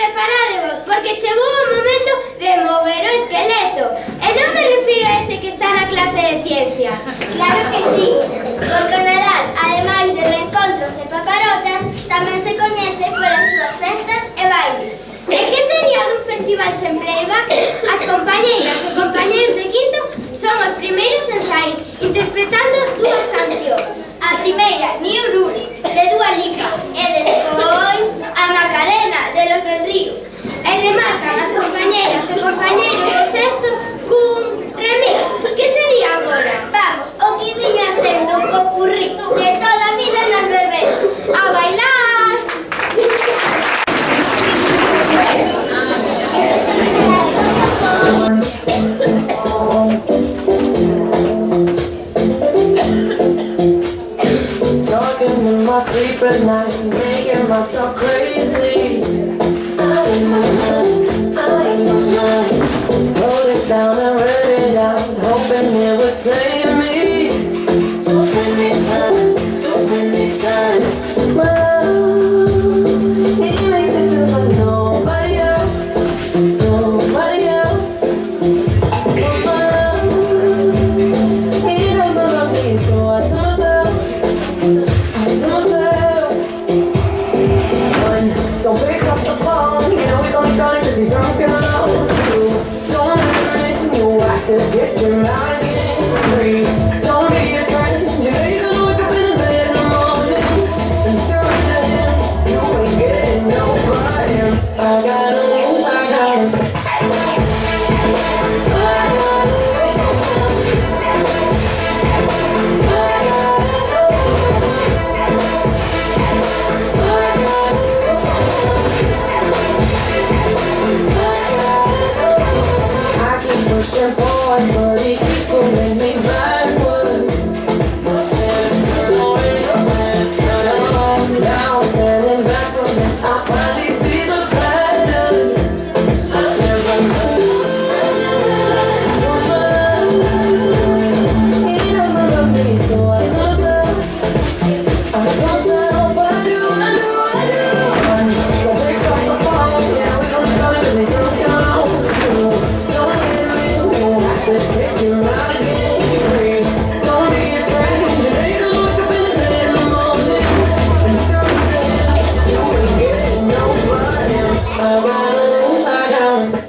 preparadevos, porque chegou o momento de mover o esqueleto. E non me refiro a ese que está na clase de ciencias. Claro que sí, porque o Nadal, ademais de reencontros e paparotas, tamén se coñece polas súas festas e bailes. E que sería dun festival sen playback? As compañeiras e compañeiros de quinto son os primeiros en saír, interpretando dúas cancións. A primeira, New Rules, de Dua Lipa, e despois a Macarena, de Los del Río. E rematan as compañeiras e compañeiros de sexto cun remix. Que sería agora? Vamos, o que viña sendo un popurrí de toda a vida nas verbenas. A bailar! Talking in my sleep at night, making myself crazy. I ain't my mind, wrote it down and read it out, hoping it would save me. Too many times. Well, he makes it feel like nobody else. Well, he knows about me, so I tell myself. Don't pick up the phone, you know he's only calling cause he's drunk and alone. Don't ring, you have to get him out again. Free, don't be his friend, you know you're gonna wake up in his bed in the morning. And if you're into him, you ain't getting nobody. I gotta lose, I gotta. Pushing forward, but he keeps pulling me backwards. Now I'm standing back from it. I finally see the pattern. I never he doesn't love me, so I don't know what I do. Don't pick up the phone, yeah, we don't call it 'cause he's drunk and alone. Take him out again, free. Don't be a friend, you know you don't wake up in the bed in the morning. And if you're dead, you ain't getting nobody. I gotta lose, I gotta.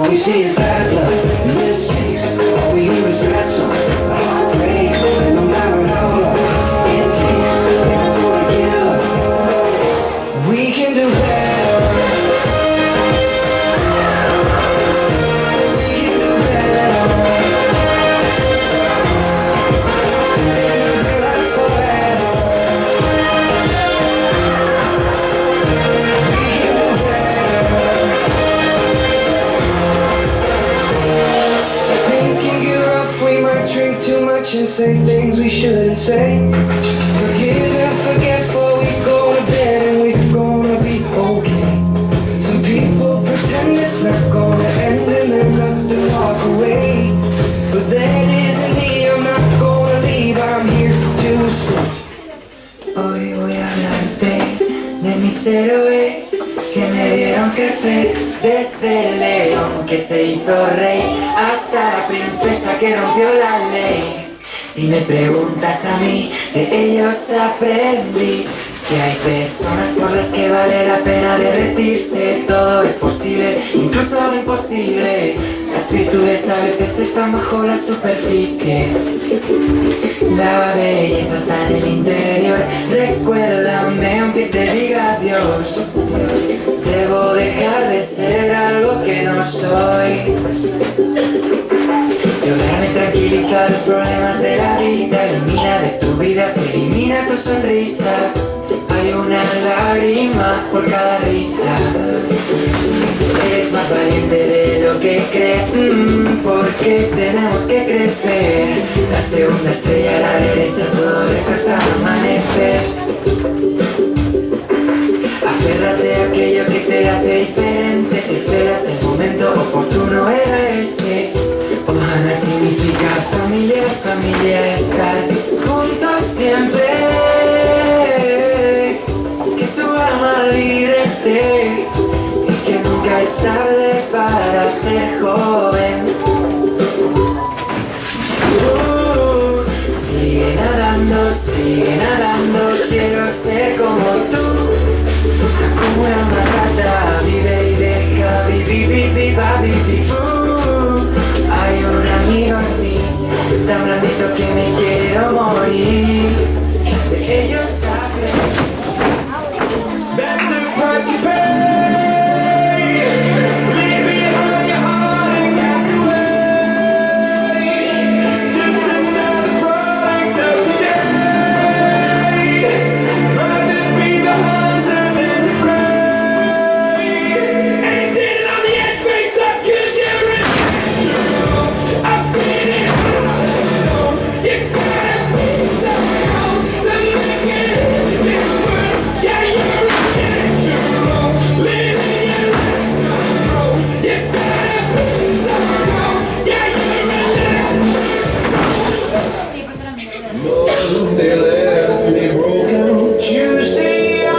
We see is bad luck, mistakes. All we hear is sad songs, heartbreak. No matter how long it takes, we're not gonna give up. We can do better. We can do better. It doesn't last forever. We can do better. Things can get rough, we might drink too much and say things we shouldn't say. Forgive and forget before we go to bed and we're gonna be okay. Some people pretend it's not gonna end and then nothing walk away. But that isn't me, I'm not gonna leave, I'm here to stay. Hoy voy a hablarte de mis héroes que me dieron vieron crecer, desde el león que se hizo rey hasta la princesa que rompió la ley. Si me preguntas a mí, de ellos aprendí que hay personas por las que vale la pena derretirse. Todo es posible, incluso lo imposible. Las virtudes a veces están bajo la superficie. La belleza está en el interior. Recuérdame aunque te diga adiós. Debo dejar de ser algo que no soy. Llorar me tranquiliza los problemas de la vida. Elimina de tu vida, se elimina tu sonrisa. Hay una lágrima por cada risa. Eres más valiente de lo que crees, porque tenemos que crecer. La segunda estrella a la derecha, todo lejos hasta amanecer. Aférrate a aquello que te hace diferente. Si esperas el momento oportuno era ese. Ohana significa familia, familia, estar juntos siempre. Que tu alma libre esté y que nunca es tarde para ser joven. Sigue nadando, quiero ser como tú. Como una rata, vive y deja, vivi. Hay un amigo en mí, tan blandito que me quiero morir. De ellos saben. That's the price you pay. Leave behind your heart and cast away. Just another product of today. Rather be the hunter than the prey. And you're standing on the edge, face up, 'cause you're in. I'm feeling. You gotta be someone to make it in this world. Yeah, you're living your life. You gotta be someone. Yeah, you're they left me broken. Tuesday I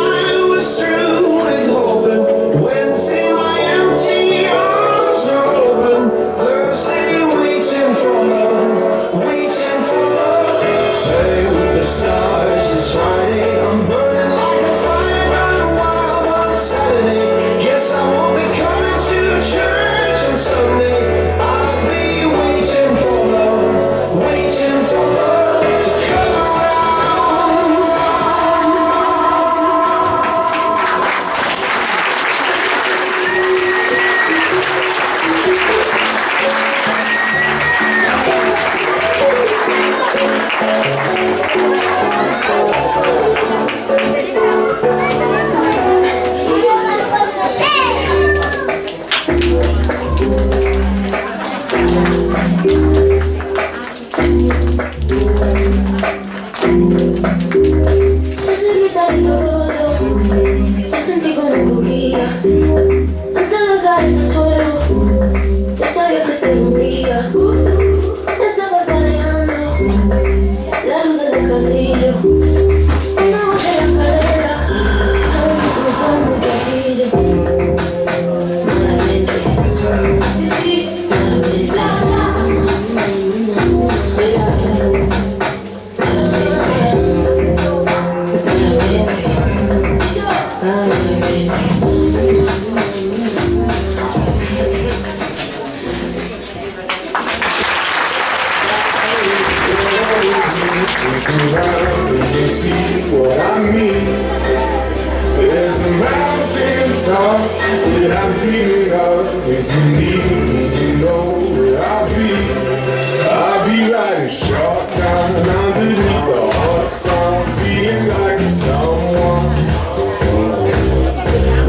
was through with hoping. Wednesday my empty arms were open. Thursday waiting for love, waiting for love. Play with the stars, it's Friday. I'm burning like a fire gone wild on Saturday. Guess I won't be coming to church on Sunday. I'll be waiting for love, waiting for love to come around. Ese gritarito roto, yo sentí como crujía. Antes de caer al suelo, ya sabía que se rompía. Estaba peleando la luz del casillo. Una voz de la escalera, ahora cruzando el pasillo. Malamente, sí, malamente. What I mean, there's a mountain top that I'm dreaming of. If you need me, you know where I'll be. I'll be riding shotgun underneath the hot sun, feeling like someone.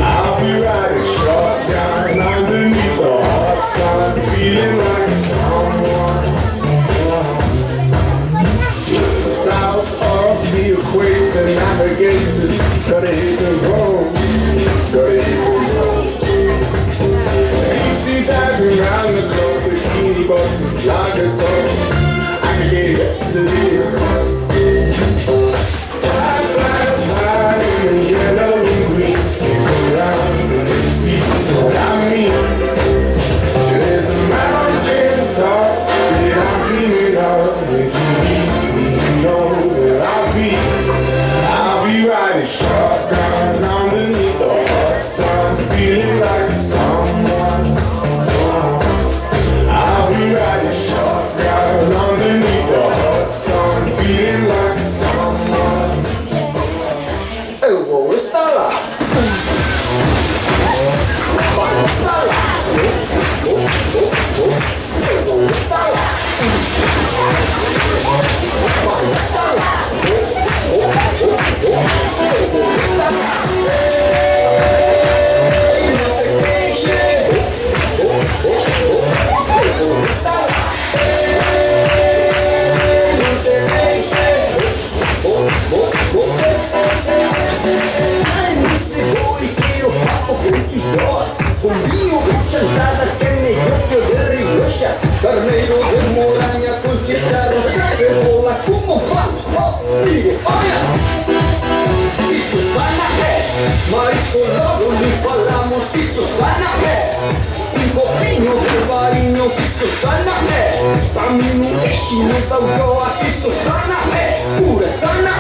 I'll be riding shotgun underneath the hot sun, feeling like someone. South of the equator, navigator, gotta hit the road, gotta hit the road. 80,000 feeling like someone. I'll be riding shotgun underneath the hot sun, feeling like someone. Hey, whoa, está lá. Está lá. Está lá. Conmigo chantada que me yo de rigurosa, carnero de moraña con chicharro, bola como va, digo, oye, y Susana marisco lobo, ni palamos y Susana un copinho de barino y Susana camino que chino tauyo y Susana pura sana